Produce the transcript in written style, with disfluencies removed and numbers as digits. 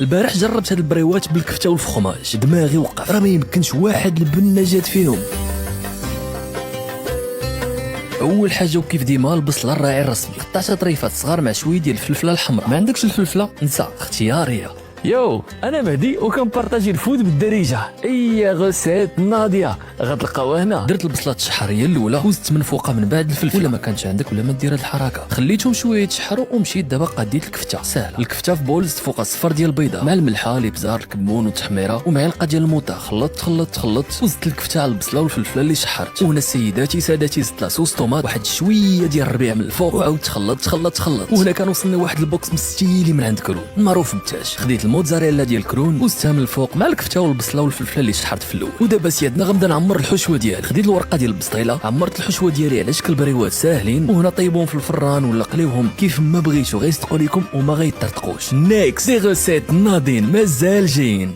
البارح جربت هاد البريوات بالكفته والفخماج، دماغي وقف، راه ما يمكنش واحد البنه جات فيهم. اول حاجه وكيف ديما البصله الراعي الرسمي، قطعتها طريفات صغار مع شويه ديال الفلفله الحمراء. ما عندكش الفلفله انسى، اختياريه. يو انا مهدي وكنبارطاجي الفود بالدارجه. اي غوسيت ناضيه غتلقاوها هنا. درت البصله تشحر هي الاولى وزدت من فوقها من بعد الفلفل، ولا ما كانش عندك ولا ما دير هاد الحركه. خليتهم شويه يتشحروا ومشيت دابا قاديت الكفته ساهله. الكفته في بول زدت فوقها صفر ديال البيضه مع الملحه الابزار الكمون والتحميره ومعلقه ديال الموطه. خلطت وزدت الكفته على البصله والفلفله اللي شحرت. وهنا سيداتي سادتي زدت لاصوص طوماط واحد شويه ديال الربيع من الفوق وعاود تخلط. وهنا كان وصلني واحد البوكس مستيلي من عند كرون معروف بالتاج. خديت الموتزاريلا ديال كرون وزدتها من الفوق مع الكفته والبصله والفلفله اللي شحرت في الاول. ودابا سيادنا غنبدا نعمر الحشوه ديالي. خديت الورقه ديال البسطيله، عمرت الحشوه ديالي على شكل بريوات ساهلين، وهنا طيبوهم في الفران ولا قليوهم كيف ما بغيتو، غيصدقوا لكم وما غيطرطقوش. نيكس دي غوسيت ناضين مازال جايين.